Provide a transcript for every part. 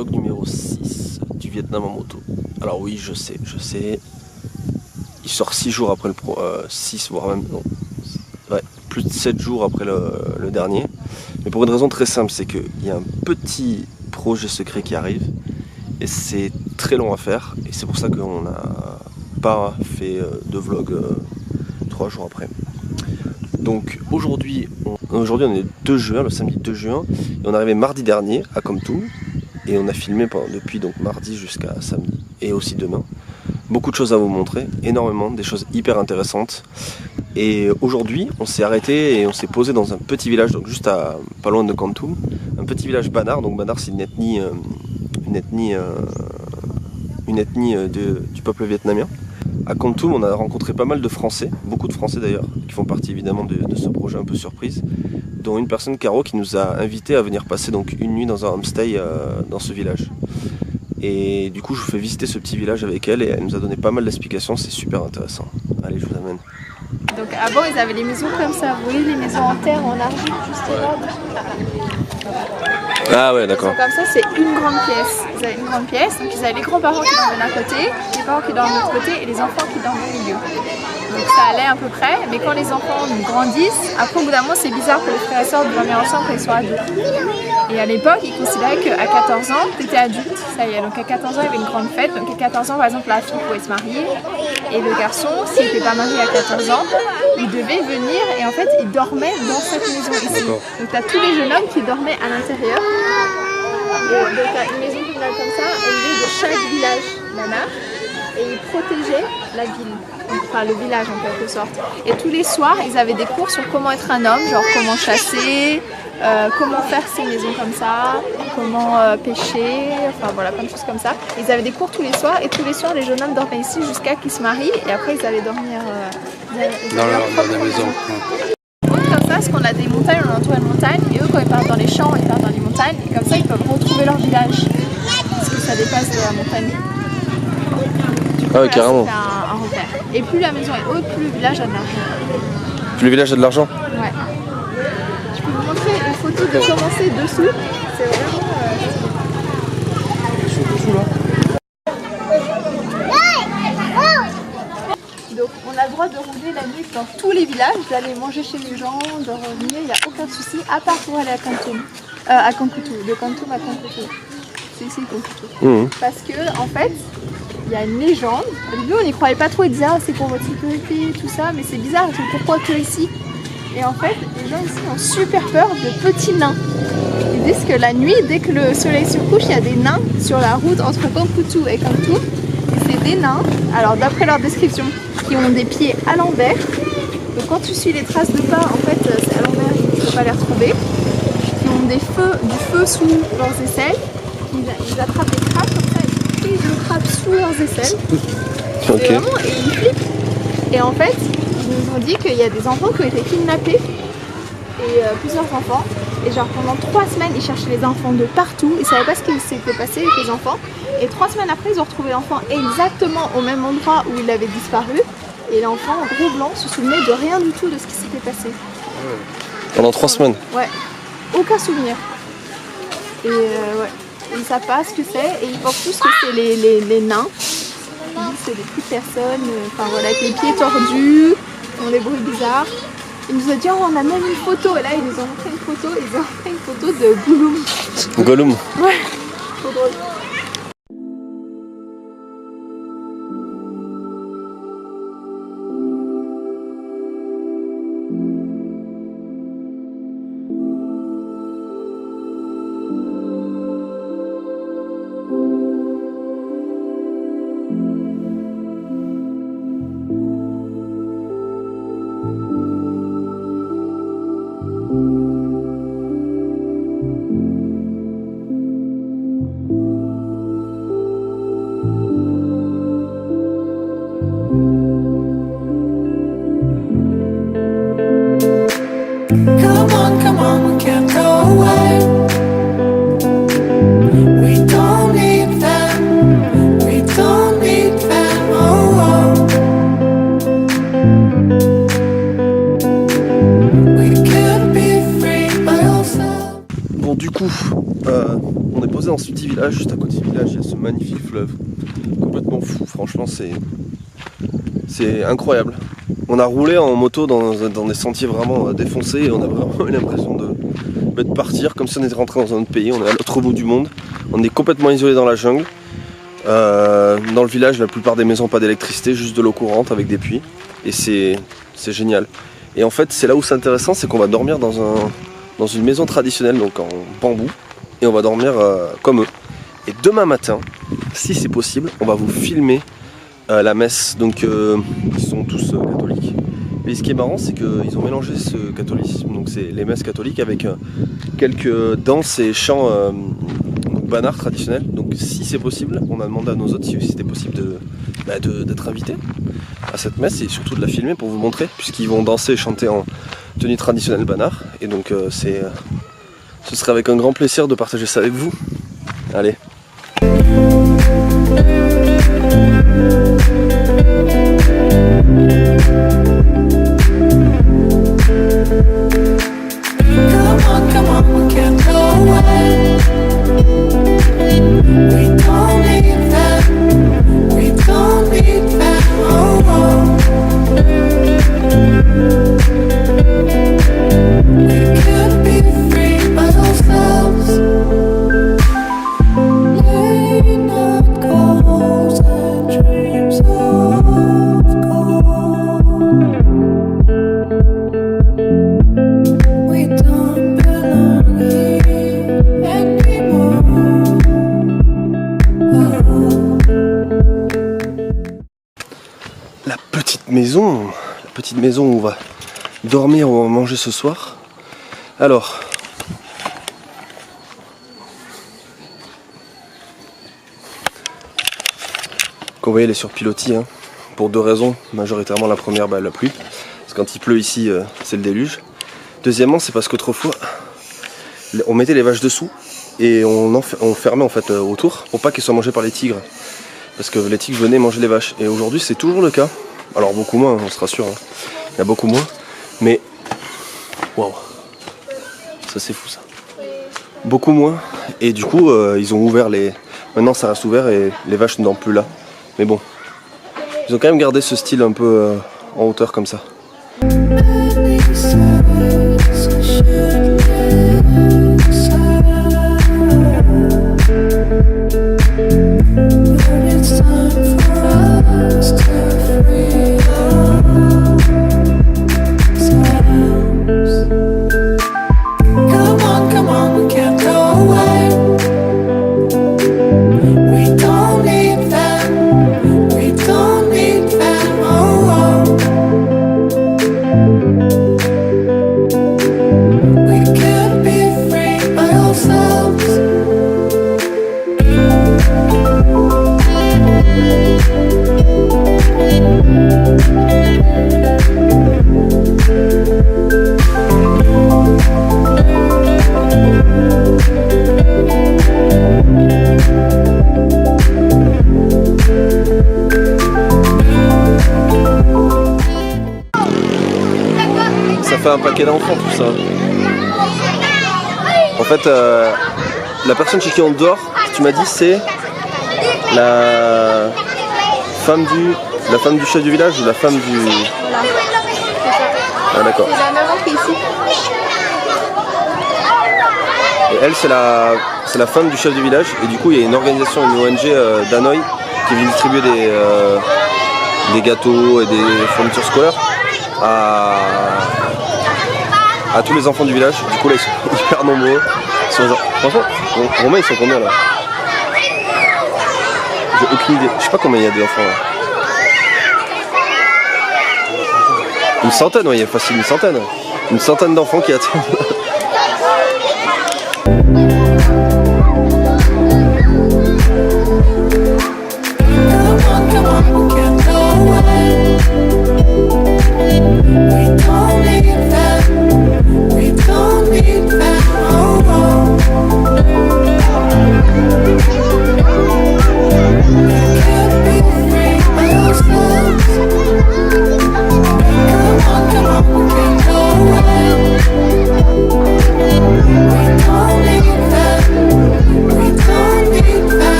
vlog numéro 6 du Vietnam en moto. Alors oui, je sais, il sort 6 jours après le 6 voire même, non, ouais, plus de 7 jours après le dernier. Mais pour une raison très simple, c'est qu'il y a un petit projet secret qui arrive et c'est très long à faire et c'est pour ça qu'on n'a pas fait de vlog 3 jours après. Donc aujourd'hui on est le 2 juin, le samedi 2 juin, et on est arrivé mardi dernier à Komtou et on a filmé depuis donc mardi jusqu'à samedi et aussi demain. Beaucoup de choses à vous montrer, énormément, des choses hyper intéressantes. Et aujourd'hui on s'est arrêté et on s'est posé dans un petit village, donc juste pas loin de Komtou, un petit village Bannar. Donc Bannar c'est une ethnie du peuple vietnamien. À Kontum, on a rencontré pas mal de Français, beaucoup de Français d'ailleurs, qui font partie évidemment de ce projet un peu surprise, dont une personne, Caro, qui nous a invités à venir passer donc une nuit dans un homestay dans ce village. Et du coup, je vous fais visiter ce petit village avec elle et elle nous a donné pas mal d'explications, c'est super intéressant. Allez, je vous amène. Donc avant, ils avaient les maisons comme ça, vous voyez les maisons en terre, en argile, juste là. Ah ouais, d'accord. Comme ça, c'est une grande pièce. Ils avaient une grande pièce, donc ils avaient les grands-parents qui dormaient d'un côté, les parents qui dorment de l'autre côté et les enfants qui dorment au milieu. Donc ça allait à peu près, mais quand les enfants grandissent, après au bout d'un moment c'est bizarre que les frères et sœurs dorment ensemble quand ils sont adultes. Et à l'époque, ils considéraient qu'à 14 ans, tu étais adulte, ça y est. Donc à 14 ans, il y avait une grande fête. Donc à 14 ans, par exemple, la fille pouvait se marier. Et le garçon, s'il n'était pas marié à 14 ans, il devait venir et en fait, il dormait dans cette maison ici. Donc tu as tous les jeunes hommes qui dormaient à l'intérieur. Et donc tu as une maison communale comme ça, au milieu de chaque village Bannar. Et ils protégeaient la ville, enfin le village en quelque sorte. Et tous les soirs, ils avaient des cours sur comment être un homme, genre comment chasser, comment faire ces maisons comme ça, comment pêcher, enfin voilà, plein de choses comme ça. Ils avaient des cours tous les soirs et tous les soirs, les jeunes hommes dormaient ici jusqu'à qu'ils se marient et après ils allaient dormir dans la maison. Comme ça, parce qu'on a des montagnes, on entoure une montagne et eux quand ils partent dans les champs, ils partent dans les montagnes et comme ça ils peuvent retrouver leur village parce que ça dépasse de la montagne. Ah oui, carrément. C'est un repère. Et plus la maison est haute, plus le village a de l'argent. Plus le village a de l'argent? Ouais. Je peux vous montrer une photo de commencer dessous. C'est vraiment... Dessous là. Donc on a le droit de rouler la nuit dans tous les villages, d'aller manger chez les gens, de revenir, il n'y a aucun souci, à part pour aller à Kontum. À Kankutu, de Kontum à Kankutu. C'est ici Kankutu. Parce que en fait, il y a une légende. Au début, on n'y croyait pas trop, ils disaient ah, c'est pour votre sécurité, tout ça, mais c'est bizarre, pourquoi que ici? Et en fait, les gens ici ont super peur de petits nains. Ils disent que la nuit, dès que le soleil se couche, il y a des nains sur la route entre Kankutu et Kontum. Et c'est des nains, alors d'après leur description, qui ont des pieds à l'envers. Donc quand tu suis les traces de pas, en fait, c'est à l'envers, tu ne peux pas les retrouver. Qui ont du feu sous leurs aisselles. Ils attrapent des crabes comme ça. Ils le crabe sous leurs aisselles. Okay. Et vraiment, et ils flippent. Et en fait, ils nous ont dit qu'il y a des enfants qui ont été kidnappés. Et plusieurs enfants. Et genre pendant 3 semaines, ils cherchaient les enfants de partout. Ils ne savaient pas ce qui s'était passé avec les enfants. Et 3 semaines après, ils ont retrouvé l'enfant exactement au même endroit où il avait disparu. Et l'enfant, gros blanc, se souvenait de rien du tout de ce qui s'était passé. Pendant 3 semaines? Ouais. Aucun souvenir. Et ouais. Ils ne savent pas ce que c'est et ils pensent tous que c'est les nains. Ils disent que c'est des petites personnes, enfin voilà, avec les pieds tordus, qui ont des bruits bizarres. Ils nous ont dit oh, on a même une photo et là ils nous ont montré une photo, ils ont fait une photo de Gollum. Gollum. Ouais, trop drôle. du coup, on est posé dans ce petit village, juste à côté du village, il y a ce magnifique fleuve, complètement fou, franchement c'est incroyable. On a roulé en moto dans des sentiers vraiment défoncés et on a vraiment eu l'impression de partir comme si on était rentré dans un autre pays, on est à l'autre bout du monde, on est complètement isolé dans la jungle. Dans le village, la plupart des maisons pas d'électricité, juste de l'eau courante avec des puits et c'est génial. Et en fait c'est là où c'est intéressant, c'est qu'on va dormir dans une maison traditionnelle, donc en bambou, et on va dormir comme eux. Et demain matin, si c'est possible, on va vous filmer la messe, donc ils sont tous catholiques. Et ce qui est marrant, c'est qu'ils ont mélangé ce catholicisme, donc c'est les messes catholiques avec quelques danses et chants banards traditionnels. Donc si c'est possible, on a demandé à nos hôtes si c'était possible d'être invités à cette messe et surtout de la filmer pour vous montrer, puisqu'ils vont danser et chanter en tenue traditionnelle banard. Et donc ce serait avec un grand plaisir de partager ça avec vous. Allez. La petite maison où on va dormir, où on va manger ce soir. Alors, comme vous voyez, elle est sur pilotis, hein, pour deux raisons. Majoritairement la première, la pluie, parce que quand il pleut ici, c'est le déluge. Deuxièmement, c'est parce qu'autrefois, on mettait les vaches dessous et on fermait en fait autour pour pas qu'elles soient mangées par les tigres. Parce que les tigres venaient manger les vaches. Et aujourd'hui c'est toujours le cas. Alors beaucoup moins, on se rassure. Hein. Il y a beaucoup moins. Mais waouh, ça c'est fou ça. Beaucoup moins. Et du coup ils ont ouvert les. Maintenant ça reste ouvert et les vaches ne dorment plus là. Mais bon. Ils ont quand même gardé ce style un peu en hauteur comme ça. Ça fait un paquet d'enfants tout ça. En fait, la personne chez qui on dort, tu m'as dit, c'est la femme du chef du village ou la femme du... Ah d'accord. C'est la maman qui est ici. Et elle, c'est la femme du chef du village. Et du coup, il y a une organisation, une ONG d'Hanoï qui vient distribuer des gâteaux et des fournitures scolaires à tous les enfants du village. Du coup là ils sont hyper nombreux. Franchement, Romain ils sont combien là? J'ai aucune idée. Je sais pas combien il y a d'enfants là. Une centaine, oui, il y a facile une centaine. Une centaine d'enfants qui attendent.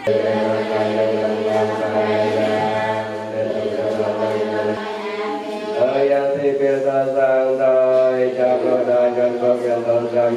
Yang tipe tasang dai jago dan jago yang tasang